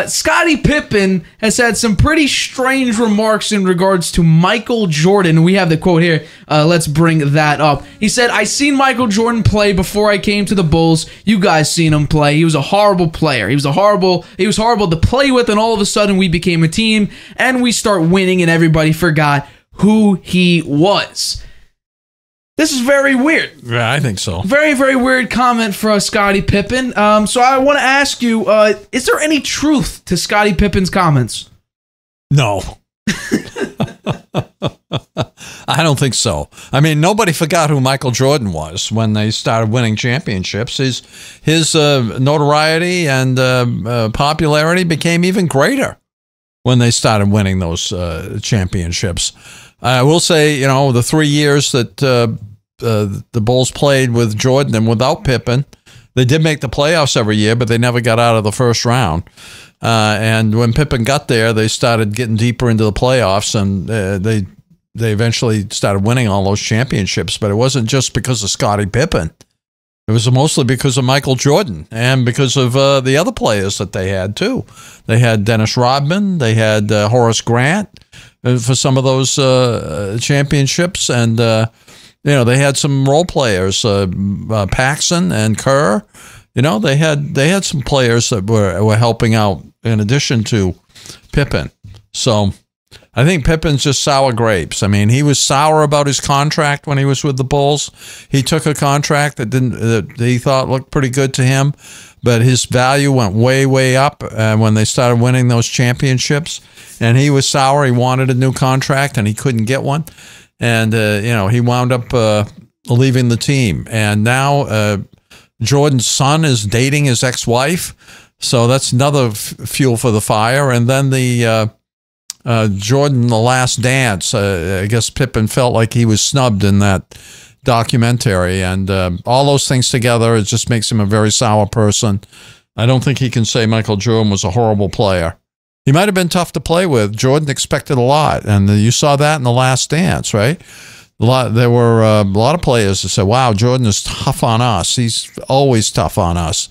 Scottie Pippen has had some pretty strange remarks in regards to Michael Jordan. We have the quote here. Let's bring that up. He said, "I seen Michael Jordan play before I came to the Bulls. You guys seen him play. He was a horrible player. He was horrible to play with, and all of a sudden we became a team and we start winning and everybody forgot who he was." This is very weird. Yeah, I think so. Very, very weird comment for Scottie Pippen. So I want to ask you, is there any truth to Scottie Pippen's comments? No. I don't think so. I mean, nobody forgot who Michael Jordan was when they started winning championships. His notoriety and popularity became even greater when they started winning those championships. I will say, you know, the 3 years that the Bulls played with Jordan and without Pippen, they did make the playoffs every year, but they never got out of the first round. And when Pippen got there, they started getting deeper into the playoffs, and they eventually started winning all those championships. But it wasn't just because of Scottie Pippen. It was mostly because of Michael Jordan and because of the other players that they had, too. They had Dennis Rodman. They had Horace Grant for some of those championships. And, you know, they had some role players, Paxson and Kerr. You know, they had some players that were helping out in addition to Pippen. So I think Pippen's just sour grapes. I mean, he was sour about his contract when he was with the Bulls. He took a contract that he thought looked pretty good to him, but his value went way, way up when they started winning those championships. And he was sour. He wanted a new contract, and he couldn't get one. And, you know, he wound up leaving the team. And now Jordan's son is dating his ex-wife. So that's another fuel for the fire. And then the Jordan, The Last Dance, I guess Pippen felt like he was snubbed in that documentary. And all those things together, it just makes him a very sour person. I don't think he can say Michael Jordan was a horrible player. He might have been tough to play with. Jordan expected a lot, and you saw that in The Last Dance, right? There were a lot of players that said, wow, Jordan is tough on us. He's always tough on us.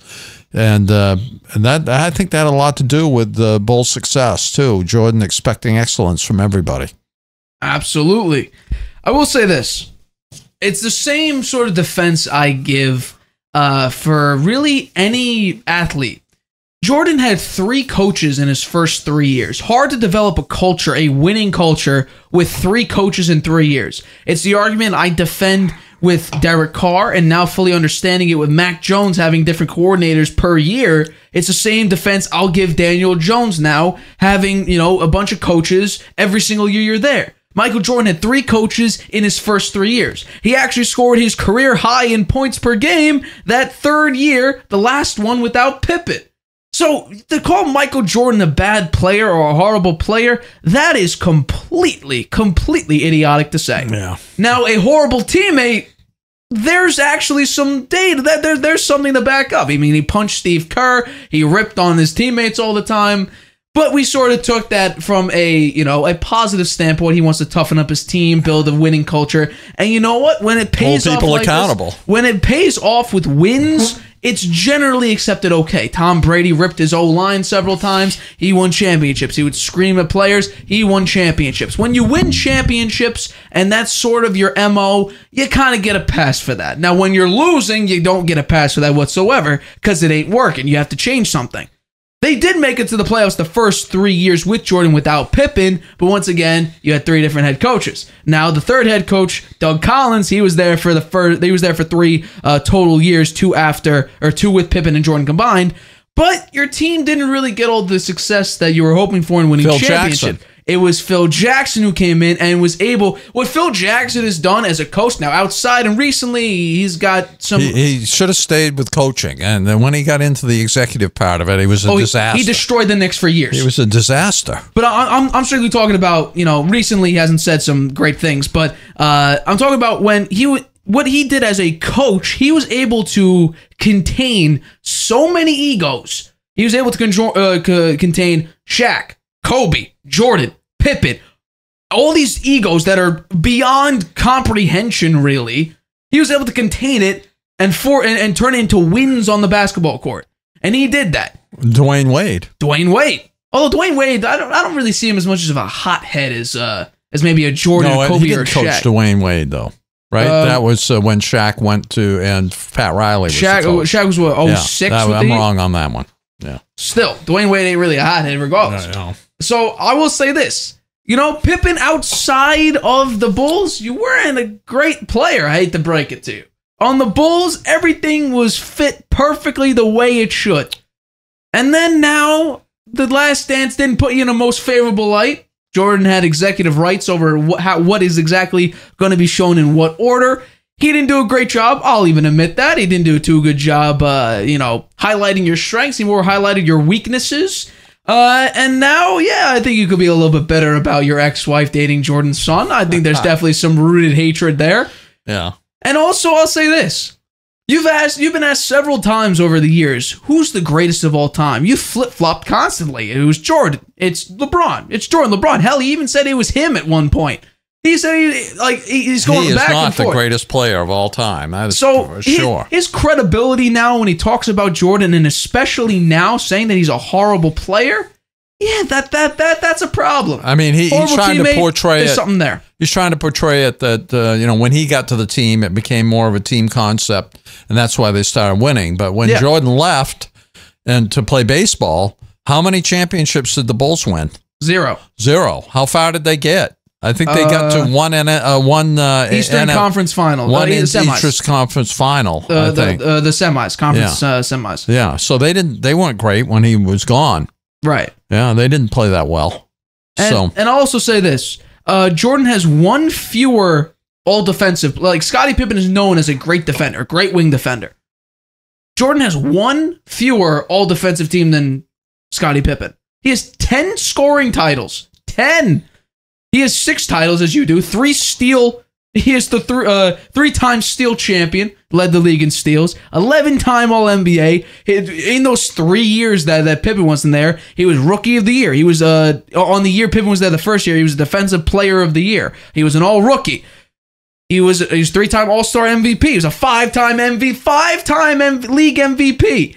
And that I think that had a lot to do with the Bulls' success, too. Jordan expecting excellence from everybody. Absolutely. I will say this. It's the same sort of defense I give for really any athlete. Jordan had 3 coaches in his first 3 years. Hard to develop a culture, a winning culture, with 3 coaches in 3 years. It's the argument I defend with Derek Carr, and now fully understanding it with Mac Jones having different coordinators per year. It's the same defense I'll give Daniel Jones now, having, you know, a bunch of coaches every single year you're there. Michael Jordan had 3 coaches in his first 3 years. He actually scored his career high in points per game that 3rd year, the last one without Pippen. So, to call Michael Jordan a bad player or a horrible player, that is completely idiotic to say. Yeah. Now, a horrible teammate, there's actually some data, there's something to back up. I mean, he punched Steve Kerr, he ripped on his teammates all the time, but we sort of took that from a positive standpoint. He wants to toughen up his team, build a winning culture, and you know what? When it pays off like this, when it pays off with wins, it's generally accepted okay. Tom Brady ripped his O-line several times. He won championships. He would scream at players. He won championships. When you win championships, and that's sort of your MO, you kind of get a pass for that. Now, when you're losing, you don't get a pass for that whatsoever because it ain't working. You have to change something. They did make it to the playoffs the first 3 years with Jordan without Pippen, but once again, you had 3 different head coaches. Now, the 3rd head coach, Doug Collins, he was there for 3 total years, 2 with Pippen and Jordan combined. But your team didn't really get all the success that you were hoping for in winning championship. Jackson. It was Phil Jackson who came in and was able... What Phil Jackson has done as a coach now outside, and recently he's got some... He should have stayed with coaching, and then when he got into the executive part of it, he was a disaster. He destroyed the Knicks for years. He was a disaster. But I'm strictly talking about, you know, recently he hasn't said some great things, but I'm talking about when what he did as a coach. He was able to contain so many egos. He was able to contain Shaq, Kobe, Jordan, Pippen, all these egos that are beyond comprehension, really. He was able to contain it and turn it into wins on the basketball court. And he did that. Dwayne Wade. Dwayne Wade. Although Dwayne Wade, I don't really see him as much of a hothead as maybe a Jordan, No, Kobe, he or didn't coach Shaq. Dwayne Wade though, right? That was when Shaq went to and Pat Riley was Shaq. the coach. Shaq was what, 06? I'm wrong on that one. Yeah. Still, Dwayne Wade ain't really a hothead regardless. So I will say this. You know, Pippen, outside of the Bulls, you weren't a great player. I hate to break it to you. On the Bulls, everything was fit perfectly the way it should. And then now, The Last Dance didn't put you in a most favorable light. Jordan had executive rights over what is exactly going to be shown in what order. He didn't do a great job. I'll even admit that. He didn't do a too good job, highlighting your strengths. He more highlighted your weaknesses. And now, I think you could be a little bit better about your ex-wife dating Jordan's son. I think there's definitely some rooted hatred there. Yeah. And also, I'll say this. You've been asked several times over the years, who's the greatest of all time? You flip-flopped constantly. It was Jordan. It's LeBron. It's Jordan. LeBron. Hell, he even said it was him at one point. He said he's going back and forth. He is not the greatest player of all time. That is for sure. His credibility now when he talks about Jordan, and especially now saying that he's a horrible player, that's a problem. I mean, he's trying to portray there's something there. He's trying to portray it that when he got to the team, it became more of a team concept, and that's why they started winning. But when Jordan left and to play baseball, how many championships did the Bulls win? Zero. How far did they get? I think they got to one Eastern Conference Final. One semis. Eastern Conference Final. I think the semis, conference semis. Yeah, so they weren't great when he was gone. Right. Yeah, they didn't play that well. And I'll also say this: Jordan has one fewer all defensive. Like Scottie Pippen is known as a great defender, great wing defender. Jordan has one fewer all defensive team than Scottie Pippen. He has 10 scoring titles. 10. He has 6 titles, as you do. 3 steal. He is the 3-time steal champion, led the league in steals. 11-time All-NBA. In those 3 years that Pippen wasn't there, he was Rookie of the Year. He was on the year Pippen was there the first year. He was Defensive Player of the Year. He was an All-Rookie. He was 3-time All-Star MVP. He was a 5-time league MVP.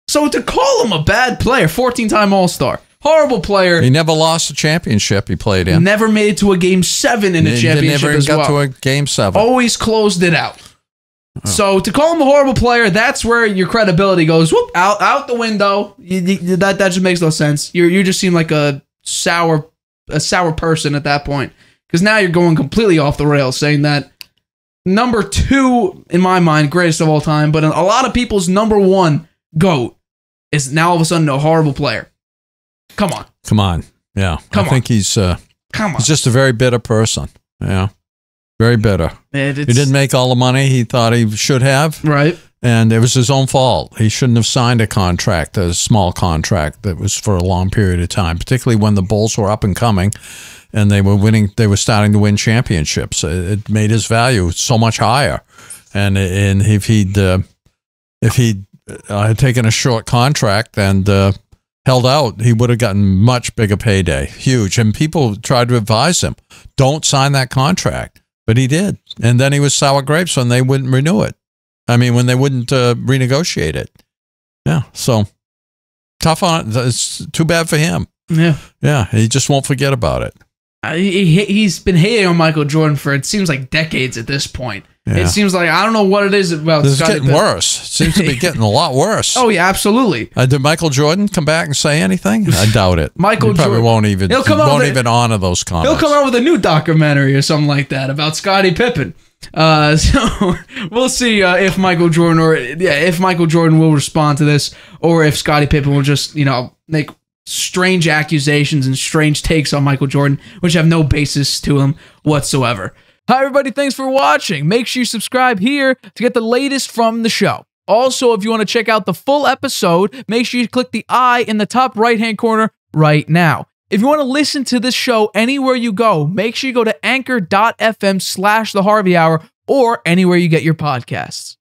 So to call him a bad player, 14-time All-Star. Horrible player. He never lost a championship he played in. Never made it to a Game 7 in a championship never as well. got to a Game 7. Always closed it out. Oh. So to call him a horrible player, that's where your credibility goes out the window. That just makes no sense. You just seem like a sour person at that point. Because now you're going completely off the rails, saying that number 2, in my mind, greatest of all time, but in a lot of people's number 1 GOAT is now all of a sudden a horrible player. Come on. Yeah. I think he's just a very bitter person. Yeah. Very bitter. He didn't make all the money he thought he should have. Right. And it was his own fault. He shouldn't have signed a small contract that was for a long period of time, particularly when the Bulls were up and coming and they were starting to win championships. It made his value so much higher. And if he'd had taken a short contract and held out, he would have gotten much bigger payday. Huge. And people tried to advise him, don't sign that contract. But he did. And then he was sour grapes when they wouldn't renew it. I mean, when they wouldn't renegotiate it. Yeah. So tough on it. It's too bad for him. Yeah. Yeah. He just won't forget about it. He's been hating on Michael Jordan for, it seems like, decades at this point. Yeah. It seems like, I don't know what it is about It's getting worse. It seems to be getting a lot worse. Oh, yeah, absolutely. Did Michael Jordan come back and say anything? I doubt it. Michael Jordan won't even honor those comments. He'll come out with a new documentary or something like that about Scottie Pippen. So we'll see if Michael Jordan will respond to this, or if Scottie Pippen will just, make strange accusations and strange takes on Michael Jordan, which have no basis to him whatsoever. Hi, everybody. Thanks for watching. Make sure you subscribe here to get the latest from the show. Also, if you want to check out the full episode, make sure you click the I in the top right-hand corner right now. If you want to listen to this show anywhere you go, make sure you go to anchor.fm/The Harvey Hour or anywhere you get your podcasts.